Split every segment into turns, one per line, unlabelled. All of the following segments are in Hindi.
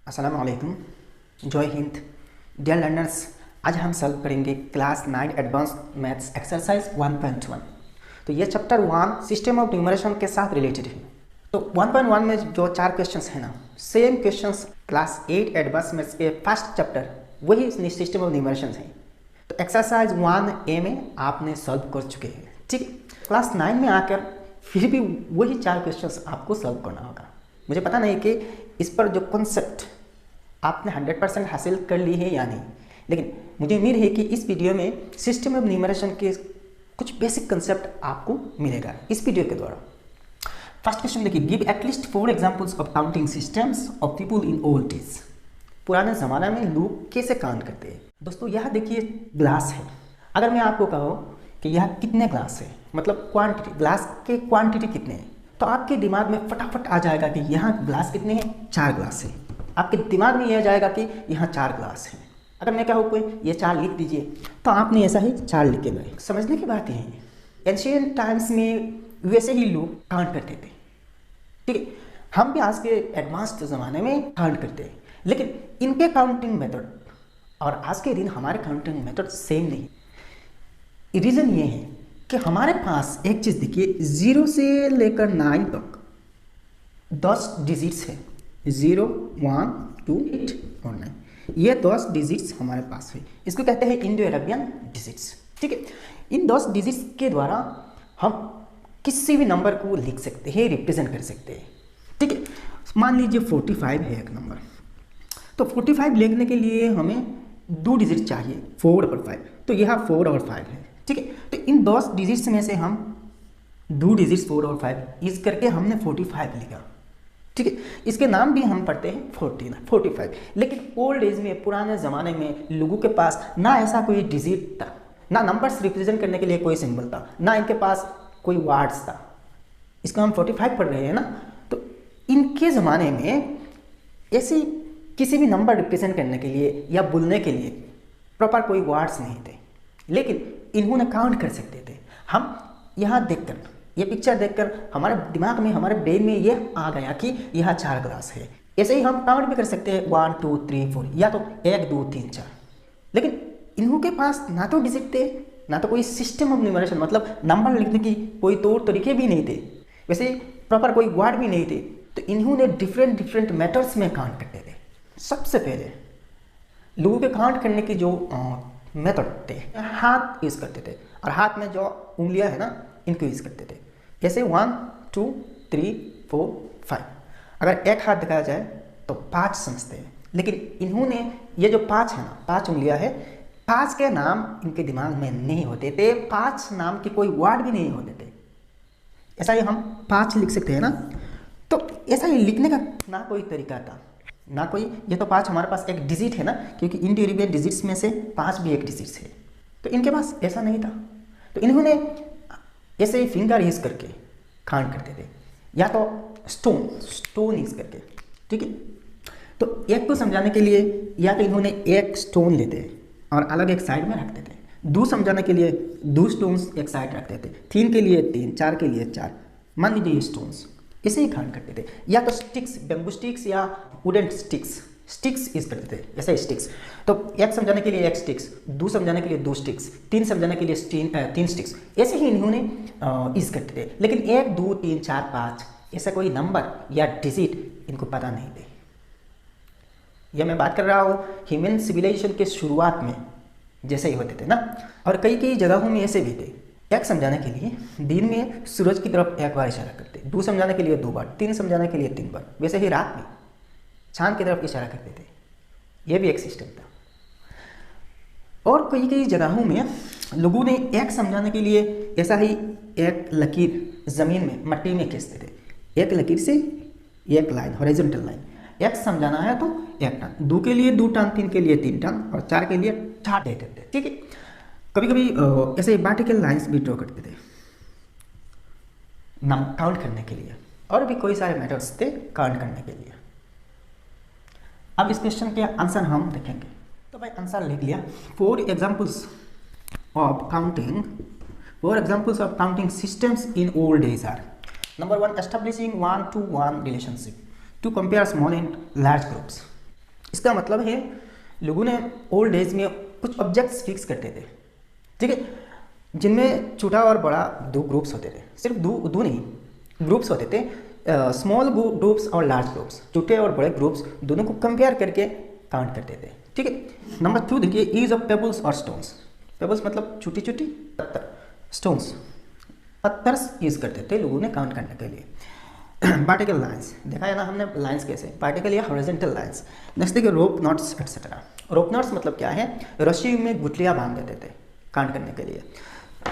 अस्सलाम वालेकुम, जय हिंद। डियर लर्नर्स, आज हम सॉल्व करेंगे क्लास 9 एडवांस मैथ्स एक्सरसाइज 1.1। तो ये चैप्टर 1 सिस्टम ऑफ न्यूमरेशन के साथ रिलेटेड है। तो 1.1 में जो 4 क्वेश्चंस है ना, same questions class 8 advance maths के फर्स्ट चैप्टर वही सिस्टम ऑफ न्यूमरेशन है। तो एक्सरसाइज 1A में आपने सॉल्व कर चुके हैं, ठीक है। क्लास 9 में आकर फिर भी वही 4 क्वेश्चंस आपको सॉल्व करना होगा। मुझे पता नहीं कि इस पर जो कॉन्सेप्ट आपने 100% हासिल कर ली है या नहीं, लेकिन मुझे उम्मीद है कि इस वीडियो में सिस्टम ऑफ न्यूमरेशन के कुछ बेसिक कंसेप्ट आपको मिलेगा इस वीडियो के द्वारा। फर्स्ट क्वेश्चन देखिए, give at least 4 examples of counting systems of people in old days. पुराने ज़माना में लोग कैसे काउंट करते हैं। दोस्तों यह देखिए ग्लास है। अगर मैं आपको कहूँ कि यह कितने ग्लास है, मतलब क्वांटिटी, ग्लास के क्वांटिटी कितने हैं, तो आपके दिमाग में फटाफट आ जाएगा कि यहाँ ग्लास कितने हैं, 4 ग्लास है। आपके दिमाग में यह जाएगा कि यहाँ 4 ग्लास है। अगर मैं कहूँ कोई ये 4 लिख दीजिए, तो आपने ऐसा ही 4 लिख के गए। समझने की बात है, एंशिएंट टाइम्स में वैसे ही लोग काउंट करते थे, ठीक है। हम भी आज के एडवांस्ड ज़माने में काउंट करते हैं, लेकिन इनके काउंटिंग मेथड और आज के दिन हमारे काउंटिंग मेथड सेम नहीं। रीज़न ये है कि हमारे पास एक चीज़ देखिए, 0 से लेकर 9 तक 10 डिजिट्स है। 0, 1, 2, 8 और 9, ये 10 डिजिट्स हमारे पास है। इसको कहते हैं इंडो अरेबियन डिजिट्स, ठीक है। इन 10 डिजिट्स के द्वारा हम किसी भी नंबर को लिख सकते हैं, रिप्रेजेंट कर सकते हैं, ठीक है। मान लीजिए 45 है एक नंबर, तो 45 लिखने के लिए हमें 2 डिजिट चाहिए, 4 और 5। तो यह 4 और 5 है, ठीक है। तो इन 10 डिजिट्स में से हम 2 डिजिट्स 4 और 5 इस करके हमने 45 लिखा, ठीक है। इसके नाम भी हम पढ़ते हैं 45। लेकिन ओल्ड एज में, पुराने ज़माने में लोगों के पास ना ऐसा कोई डिजिट था, ना नंबर्स रिप्रेजेंट करने के लिए कोई सिंबल था, ना इनके पास कोई वर्ड्स था। इसको हम 45 पढ़ रहे हैं ना, तो इनके ज़माने में ऐसे किसी भी नंबर रिप्रेजेंट करने के लिए या बोलने के लिए प्रॉपर कोई वर्ड्स नहीं थे, लेकिन इन्होंने काउंट कर सकते थे। हम यहाँ देखकर, ये पिक्चर देखकर हमारे दिमाग में, हमारे ब्रेन में ये आ गया कि यह 4 ग्लास है। ऐसे ही हम काउंट भी कर सकते हैं 1, 2, 3, 4, या तो 1, 2, 3, 4। लेकिन इन्हों के पास ना तो डिजिट थे, ना तो कोई सिस्टम ऑफ न्यूमरेशन, मतलब नंबर लिखने की कोई तौर तरीके भी नहीं थे, वैसे प्रॉपर कोई वर्ड भी नहीं थे। तो इन्होंने डिफरेंट मेथड्स में काउंट करते थे। सबसे पहले लोगों के काउंट करने की जो मेथड थे, हाथ यूज़ करते थे, और हाथ में जो उंगलियां है ना, इनको यूज़ करते थे। जैसे 1, 2, 3, 4, 5। अगर एक हाथ दिखाया जाए तो 5 समझते हैं, लेकिन इन्होंने ये जो 5 है ना, 5 उंगलियां है, 5 के नाम इनके दिमाग में नहीं होते थे, 5 नाम के कोई वर्ड भी नहीं होते थे। ऐसा ही हम 5 लिख सकते हैं ना। तो ऐसा ही लिखने का ना कोई तरीका था, ना कोई, ये तो 5 हमारे पास एक डिजिट है ना, क्योंकि इंडो अरेबियन डिजिट्स में से 5 भी एक डिजिट है। तो इनके पास ऐसा नहीं था, तो इन्होंने ऐसे ही फिंगर यूज़ करके काउंट करते थे, या तो स्टोन यूज़ करके, ठीक है। तो एक को समझाने के लिए या तो इन्होंने एक स्टोन लेते और अलग एक साइड में रखते थे, 2 समझाने के लिए 2 स्टोन्स एक साइड रखते थे, 3 के लिए 3, 4 के लिए 4। मान लीजिए ये स्टोन्स इसे ही काउंट करते थे, या तो स्टिक्स, बेम्बू स्टिक्स या वुडन स्टिक्स यूज करते थे, ऐसे स्टिक्स। तो 1 समझाने के लिए 1 स्टिक्स, 2 समझाने के लिए 2 स्टिक्स, 3 समझाने के लिए 3 स्टिक्स, ऐसे ही इन्होंने यूज करते थे। लेकिन 1, 2, 3, 4, 5 ऐसा कोई नंबर या डिजिट इनको पता नहीं थे। यह मैं बात कर रहा हूँ ह्यूमन सिविलाइजेशन के शुरुआत में जैसे ही होते थे ना। और कई जगहों में ऐसे भी थे, 1 समझाने के लिए दिन में सूरज की तरफ 1 बार इशारा करते, 2 समझाने के लिए 2 बार, 3 समझाने के लिए 3 बार, वैसे ही रात में चांद की तरफ इशारा करते थे। यह भी एक सिस्टम था। और कई जगहों में लोगों ने 1 समझाने के लिए ऐसा ही एक लकीर ज़मीन में, मट्टी में खींचते थे, एक लकीर से एक लाइन, हॉरिजॉन्टल लाइन। 1 समझाना है तो 1 टन, 2 के लिए 2 टन, 3 के लिए 3 टन, और 4 के लिए 4 देते थे, ठीक है। कभी ऐसे वर्टिकल लाइंस भी ड्रॉ करते थे नाम काउंट करने के लिए, और भी कोई सारे मेथड्स थे काउंट करने के लिए। अब इस क्वेश्चन के आंसर हम देखेंगे। तो भाई आंसर लिख लिया। 4 examples of counting systems in old days are: number 1, establishing 1-to-1 relationship to compare small and large groups. इसका मतलब है लोगों ने ओल्ड एज में कुछ ऑब्जेक्ट्स फिक्स करते थे, ठीक है, जिनमें छोटा और बड़ा दो ग्रुप्स होते थे, सिर्फ दो नहीं ग्रुप्स होते थे, स्मॉल ग्रुप्स और लार्ज ग्रुप्स, छोटे और बड़े ग्रुप्स दोनों को कंपेयर करके काउंट करते थे, ठीक है। नंबर 2 देखिए, यूज ऑफ पेबल्स और स्टोन्स। पेबल्स मतलब छोटी छोटी पत्थर, स्टोन्स पत्थर यूज करते थे लोगों ने काउंट करने के लिए। पार्टिकल लाइंस देखा है ना हमने, लाइंस कैसे, पार्टिकल या हॉरिजॉन्टल लाइंस। नेक्स्ट देखिए, रोप नॉट्स एक्सेट्रा। रोप नॉट्स मतलब क्या है, रस्सी में गुठलियाँ बांध देते थे काउंट करने के लिए।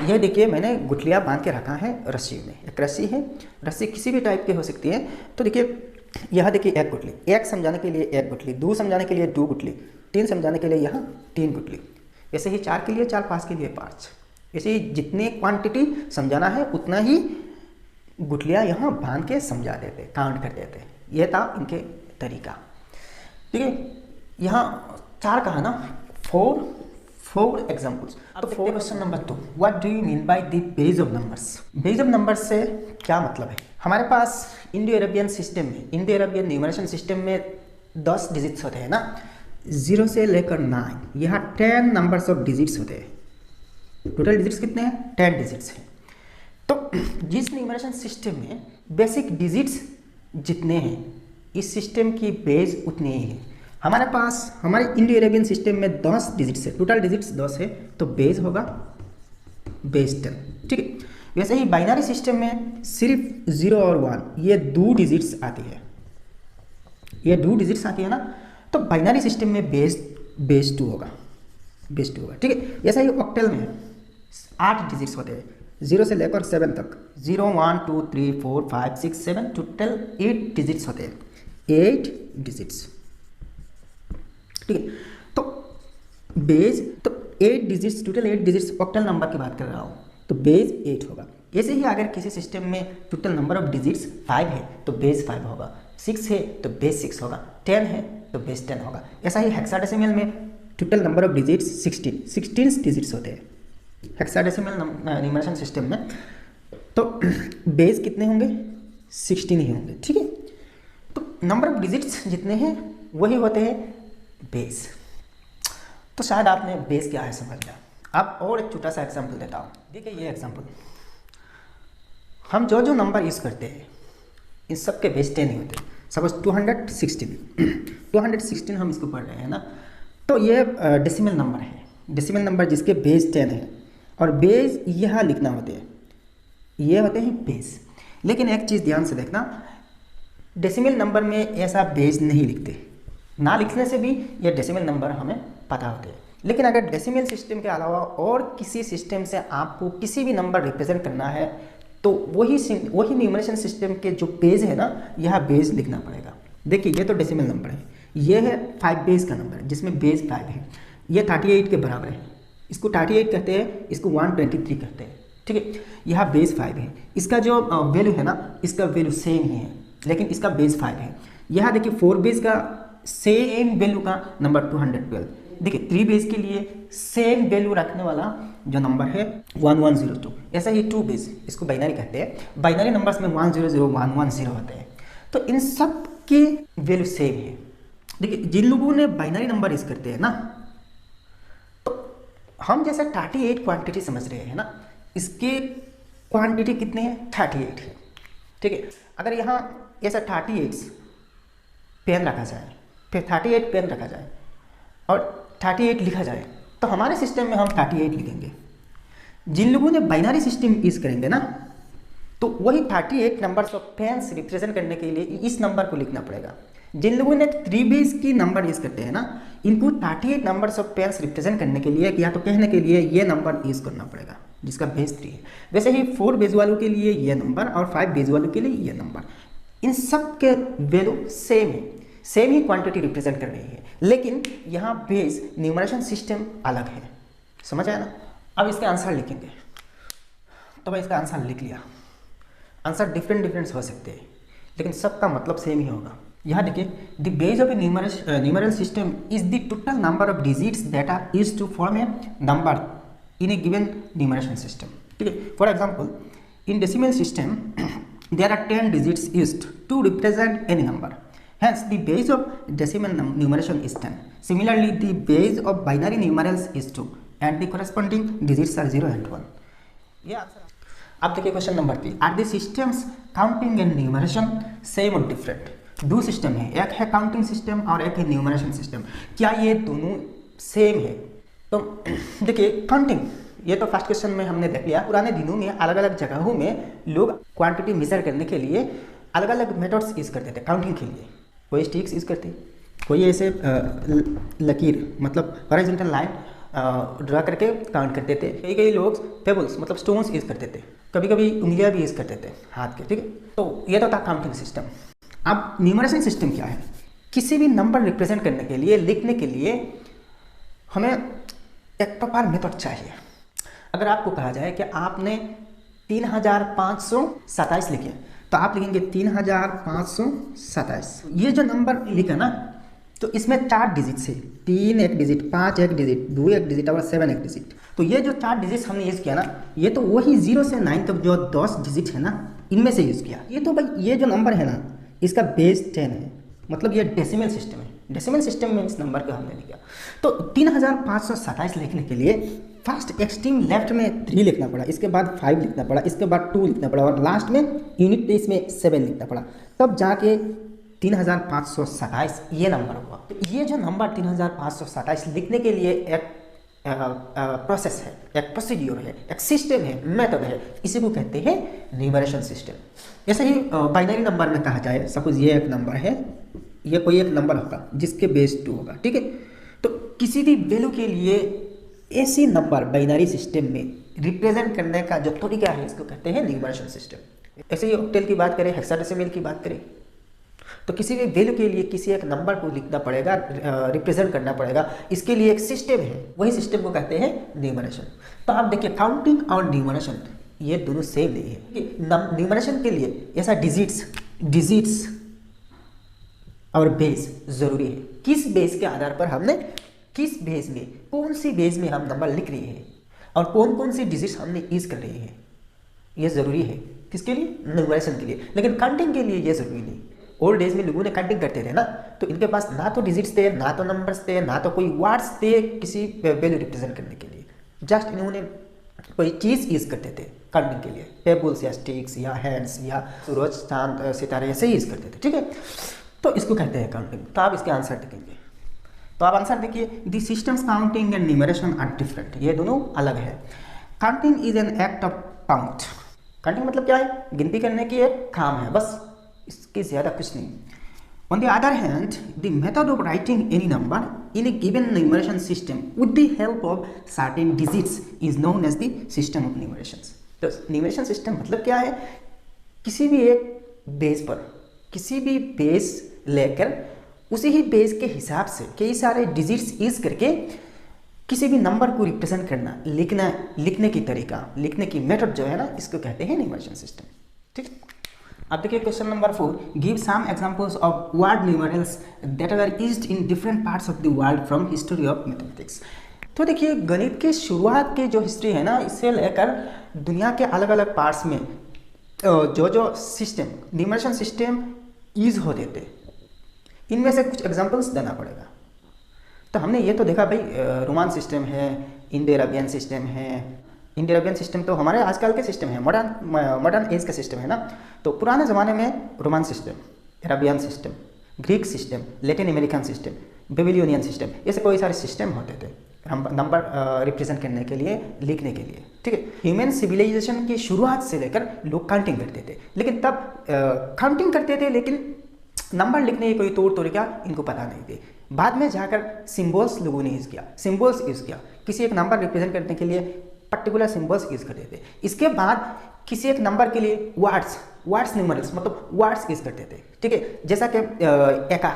यह देखिए मैंने गुठलियाँ बांध के रखा है रस्सी में, एक रस्सी है, रस्सी किसी भी टाइप की हो सकती है। तो देखिए यहाँ देखिए एक गुठली, एक समझाने के लिए एक गुठली, 2 समझाने के लिए 2 गुठली, 3 समझाने के लिए यहाँ 3 गुठली, ऐसे ही 4 के लिए 4, 5 के लिए 5, ऐसे ही जितनी क्वांटिटी समझाना है उतना ही गुठलियाँ यहाँ बांध के समझा देते, काउंट कर देते। यह था इनके तरीका, ठीक है। यहाँ 4 कहा ना, 4 एग्जाम्पल्स। तो question number 2, what do you mean by the base of numbers. Base of numbers से क्या मतलब है, हमारे पास इंडो अरेबियन सिस्टम में, इंडो अरेबियन न्यूमरेशन सिस्टम में 10 डिजिट्स होते हैं ना, 0 से लेकर 9, यहाँ 10 नंबर्स ऑफ डिजिट्स होते हैं। टोटल डिजिट्स कितने हैं, 10 डिजिट्स हैं। तो जिस न्यूमरेशन सिस्टम में बेसिक डिजिट्स जितने हैं, इस सिस्टम की बेस उतनी ही है। हमारे पास हमारे इंडो अरेबियन सिस्टम में 10 डिजिट्स है, टोटल डिजिट्स 10 है, तो बेस होगा बेस 10, ठीक है। वैसे ही बाइनरी सिस्टम में सिर्फ 0 और 1 ये 2 डिजिट्स आती है, ये 2 डिजिट्स आती है ना, तो बाइनरी सिस्टम में बेस 2 होगा, बेस 2 होगा, ठीक है। ऐसा ही ऑक्टल में 8 डिजिट्स होते हैं, 0 से लेकर 7 तक, 0 1 2 3 4 5 6 7, टोटल 8 डिजिट्स होते हैं, 8 डिजिट्स, ठीक है। तो बेस तो 8 digits, total 8 digits, octal number की बात कर रहा हूँ, तो बेस 8 होगा। ऐसे ही अगर किसी सिस्टम में टोटल नंबर ऑफ डिजिट्स 5 है तो बेस 5 होगा, 6 है तो बेस 6 होगा, 10 है तो बेस 10 होगा। ऐसा ही हेक्साडेसिमल में total number of digits 16 digits होते हैं हेक्साडेसिमल न्यूमरेशन सिस्टम में, तो बेस कितने होंगे, 16 ही होंगे, ठीक है। तो नंबर ऑफ डिजिट्स जितने हैं वही होते हैं बेस। तो शायद आपने बेस क्या है समझ लिया। अब और एक छोटा सा एग्जांपल देता हूँ, देखिए ये एग्जांपल, हम जो जो नंबर यूज़ करते हैं इन सब के बेस 10 ही होते हैं। सपोज 216 हम इसको पढ़ रहे हैं ना, तो ये डेसिमल नंबर है, डेसिमल नंबर जिसके बेस 10 है, और बेस यहाँ लिखना होते हैं, ये होते हैं बेस। लेकिन एक चीज़ ध्यान से देखना, डेसिमल नंबर में ऐसा बेस नहीं लिखते, ना लिखने से भी ये डेसिमल नंबर हमें पता होते हैं। लेकिन अगर डेसिमल सिस्टम के अलावा और किसी सिस्टम से आपको किसी भी नंबर रिप्रेजेंट करना है तो वही न्यूमरेशन सिस्टम के जो बेस है ना, यह बेस लिखना पड़ेगा। देखिए ये तो डेसिमल नंबर है, ये है 5 बेस का नंबर जिसमें बेस 5 है, ये 38 के बराबर है, इसको 38 कहते हैं, इसको 123 कहते हैं, ठीक है। यह बेस 5 है, इसका जो वैल्यू है ना, इसका वैल्यू सेम ही है, लेकिन इसका बेस 5 है। यहाँ देखिए 4 बेस का सेम वैल्यू का नंबर 212, देखिए 3 बेस के लिए सेम वैल्यू रखने वाला जो नंबर है 1102। ऐसा ही 2 बेस, इसको बाइनरी कहते हैं, बाइनरी नंबर्स में 100 110 होते हैं, तो इन सब के वैल्यू सेम है। देखिए जिन लोगों ने बाइनरी नंबर यूज करते हैं ना, तो हम जैसे 38 क्वांटिटी समझ रहे हैं ना, इसके क्वांटिटी कितने हैं, 38 है, ठीक है। अगर यहाँ ऐसा 38 पेन रखा जाए, फिर 38 पेन रखा जाए और 38 लिखा जाए, तो हमारे सिस्टम में हम 38 लिखेंगे। जिन लोगों ने बाइनरी सिस्टम यूज करेंगे ना, तो वही 38 नंबर्स ऑफ पेन्स रिप्रेजेंट करने के लिए इस नंबर को लिखना पड़ेगा। जिन लोगों ने 3 बेस की नंबर यूज करते हैं ना, इनको 38 नंबर्स ऑफ पेन्स रिप्रेजेंट करने के लिए या तो कहने के लिए ये नंबर यूज करना पड़ेगा जिसका बेस 3 है। वैसे ही 4 बेस वालों के लिए ये नंबर और 5 बेस वालों के लिए ये नंबर, इन सब के वैल्यू सेम है, सेम ही क्वांटिटी रिप्रेजेंट कर रही है, लेकिन यहाँ बेस न्यूमरेशन सिस्टम अलग है। समझ आया ना। अब इसके आंसर लिखेंगे, तो भाई इसका आंसर लिख लिया। आंसर डिफरेंट हो सकते हैं, लेकिन सबका मतलब सेम ही होगा। यहाँ देखिए, the base of a numeral system is the total number of digits that are used to form a number in a given numeration system, ठीक है। For example, in decimal system there are 10 digits used to represent any number. Hence, the base of decimal numeration is 10. Similarly, the base of binary numerals is 2 and the corresponding digits are 0 and 1. ये आंसर। अब देखिए question number 3, are the systems counting and numeration same और डिफरेंट? दो सिस्टम है, एक है काउंटिंग सिस्टम और एक है न्यूमरेशन सिस्टम। क्या ये दोनों सेम है? तो देखिए काउंटिंग, ये तो फर्स्ट क्वेश्चन में हमने देख लिया। पुराने दिनों में अलग अलग जगहों में लोग क्वांटिटी मेजर करने के लिए अलग अलग मेथड्स यूज़ करते थे काउंटिंग के लिए। कोई स्टिक्स यूज़ करते, कोई ऐसे लकीर मतलब हॉरिजॉन्टल लाइन ड्रा करके काउंट करते थे। कई कई लोग पेबल्स मतलब स्टोन्स यूज़ करते थे, कभी कभी उंगलियां भी यूज़ करते थे हाथ के, ठीक है। तो ये तो था काउंटिंग सिस्टम। अब न्यूमरेशन सिस्टम क्या है? किसी भी नंबर रिप्रेजेंट करने के लिए, लिखने के लिए हमें एक प्रॉपर मेथड चाहिए। अगर आपको कहा जाए कि आपने 3527 लिखे तो आप लिखेंगे 3527। ये जो नंबर लिखा ना, तो इसमें 4 डिजिट्स है, 3 एक डिजिट, 5 एक डिजिट, 2 एक डिजिट और 7 एक डिजिट। तो ये जो 4 डिजिट्स हमने यूज़ किया ना, ये तो वही 0 से 9 तक जो 10 डिजिट है ना, इनमें से यूज़ किया। ये तो भाई ये जो नंबर है ना, इसका बेस 10 है, मतलब ये डेसिमल सिस्टम है। डेसिमल सिस्टम में इस नंबर को हमने लिखा। तो 3527 लिखने के लिए फर्स्ट एक्सट्रीम लेफ्ट में 3 लिखना पड़ा, इसके बाद 5 लिखना पड़ा, इसके बाद 2 लिखना पड़ा और लास्ट में यूनिट प्लेस में 7 लिखना पड़ा, तब जाके 3527 ये नंबर हुआ। तो ये जो नंबर 3527 लिखने के लिए एक प्रोसेस है, एक प्रोसीड्यूर है, एक सिस्टम है, मेथड है, इसी को कहते हैं न्यूमरेशन सिस्टम। ऐसे ही बाइनरी नंबर में कहा जाए, सपोज ये एक नंबर है, ये कोई एक नंबर होगा जिसके बेस 2 होगा, ठीक है। तो किसी भी वैल्यू के लिए ऐसी नंबर बाइनरी सिस्टम में रिप्रेजेंट करने का जो तरीका है, इसको कहते हैं न्यूमरेशन सिस्टम। ऐसे ही ऑक्टेल की बात करें, हेक्साडेसिमल की बात करें, तो किसी भी वैल्यू के लिए किसी एक नंबर को लिखना पड़ेगा, रिप्रेजेंट करना पड़ेगा, इसके लिए एक सिस्टम है, वही सिस्टम को कहते हैं न्यूमरेशन। तो आप देखिए काउंटिंग और न्यूमरेशन ये दोनों सेम नहीं है। न्यूमरेशन के लिए ऐसा डिजिट्स और बेस जरूरी है। किस बेस के आधार पर हमने किस बेस में, कौन सी बेस में हम नंबर लिख रहे हैं और कौन कौन सी डिजिट्स हमने यूज कर रहे हैं, ये जरूरी है। किसके लिए? न्यूमरेशन के लिए। लेकिन काउंटिंग के लिए ये जरूरी नहीं। ओल्ड डेज में लोगों ने काउंटिंग करते थे ना, तो इनके पास ना तो डिजिट्स थे, ना तो नंबर्स थे, ना तो कोई वर्ड्स थे किसी वैल्यू रिप्रेजेंट करने के लिए। जस्ट इन्होंने कोई चीज़ यूज करते थे काउंटिंग के लिए, टेबल्स या स्टिक्स या हैंड्स या सूरज चांद सितारे ऐसे यूज करते थे, ठीक है। तो इसको कहते हैं काउंटिंग। तो आप इसके आंसर देखेंगे, तो आप आंसर देखिए, the systems counting and numeration are different, ये दोनों अलग है। Counting is an act of count. Counting मतलब क्या है? गिनती करने की एक काम है, बस इसके ज़्यादा कुछ नहीं। On the other hand, the method of writing any number in a given numeration system with the help of certain digits is known as the system of numeration. तो न्यूमरेशन सिस्टम मतलब क्या है? किसी भी एक बेस पर, किसी भी बेस लेकर उसी ही बेस के हिसाब से कई सारे डिजिट्स यूज करके किसी भी नंबर को रिप्रेजेंट करना, लिखने की तरीका, लिखने की मेथड जो है ना, इसको कहते हैं न्यूमरेशन सिस्टम, ठीक। अब देखिए question number 4, give some examples of word numerals that are used in different parts of the world from history of mathematics. तो देखिए गणित के शुरुआत की जो हिस्ट्री है ना, इससे लेकर दुनिया के अलग अलग पार्ट्स में जो सिस्टम, न्यूमरेशन सिस्टम यूज होते थे, इनमें से कुछ एग्जांपल्स देना पड़ेगा। तो हमने ये तो देखा भाई, रोमान सिस्टम है, इंडो अरेबियन सिस्टम है। इंडो अरेबियन सिस्टम तो हमारे आजकल के सिस्टम है, मॉडर्न एज का सिस्टम है ना। तो पुराने ज़माने में Roman system, Arabian system, Greek system, Latin American system, Babylonian system, ऐसे कोई सारे सिस्टम होते थे नंबर रिप्रेजेंट करने के लिए, लिखने के लिए, ठीक है। ह्यूमन सिविलाइजेशन की शुरुआत से लेकर लोग काउंटिंग करते थे, लेकिन तब काउंटिंग करते थे, लेकिन नंबर लिखने की कोई तौर तरीका इनको पता नहीं थे। बाद में जाकर सिंबल्स लोगों ने यूज़ किया, सिंबल्स यूज़ किया, किसी एक नंबर रिप्रेजेंट करने के लिए पर्टिकुलर सिंबल्स यूज़ करते थे। इसके बाद किसी एक नंबर के लिए वर्ड्स न्यूमरल्स मतलब वर्ड्स यूज़ करते थे, ठीक है। जैसा कि एका,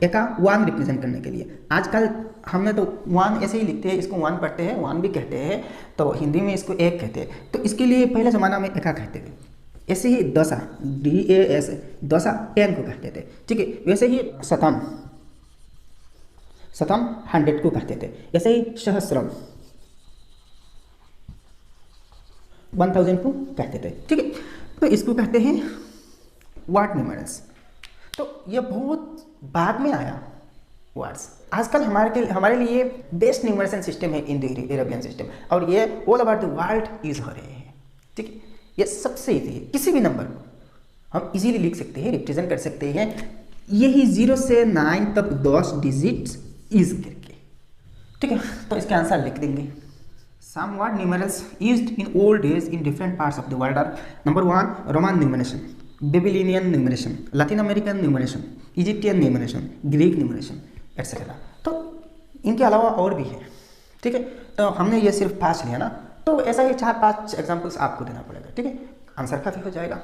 एका 1 रिप्रेजेंट करने के लिए। आजकल हमने तो 1 ऐसे ही लिखते हैं, इसको 1 पढ़ते हैं, 1 भी कहते हैं, तो हिंदी में इसको 1 कहते हैं। तो इसके लिए पहले ज़माना में एका कहते थे। ऐसे ही दशा, DAS, दशा 10 को कहते थे, ठीक है। वैसे ही शतम 100 को कहते थे। ऐसे ही सहस्रम 1000 को कहते थे, ठीक है। तो इसको कहते हैं वर्ड न्यूमरल्स। तो ये बहुत बाद में आया वर्ड्स। आजकल हमारे लिए बेस्ट न्यूमरेशन सिस्टम है इंडो यूरोपियन सिस्टम, और ये all over the world use हो रहे हैं। ठीक है, ये सबसे ईजी है, किसी भी नंबर को हम इजीली लिख सकते हैं, रिप्रेजेंट कर सकते हैं। यही 0 से 9 तक 10 डिजिट्स यूज करके। ठीक है, तो इसका आंसर लिख देंगे। Some word numerals used in old days in different parts of the world are number 1 Roman numeration, Babylonian numeration, Latin American numeration, Egyptian numeration, Greek numeration etcetera. तो इनके अलावा और भी है। ठीक है, तो हमने ये सिर्फ 5 लिया ना, तो ऐसा ही 4-5 एग्जाम्पल्स आपको देना पड़ेगा। ठीक है, आंसर काफ़ी हो जाएगा।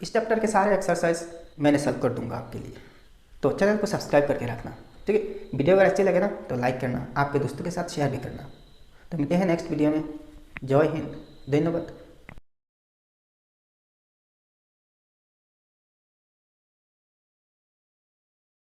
इस चैप्टर के सारे एक्सरसाइज मैंने सॉल्व कर दूंगा आपके लिए, तो चैनल को सब्सक्राइब करके रखना। ठीक है, वीडियो अगर अच्छी लगे ना तो लाइक करना, आपके दोस्तों के साथ शेयर भी करना। तो मिलते हैं नेक्स्ट वीडियो में। जय हिंद, धन्यवाद।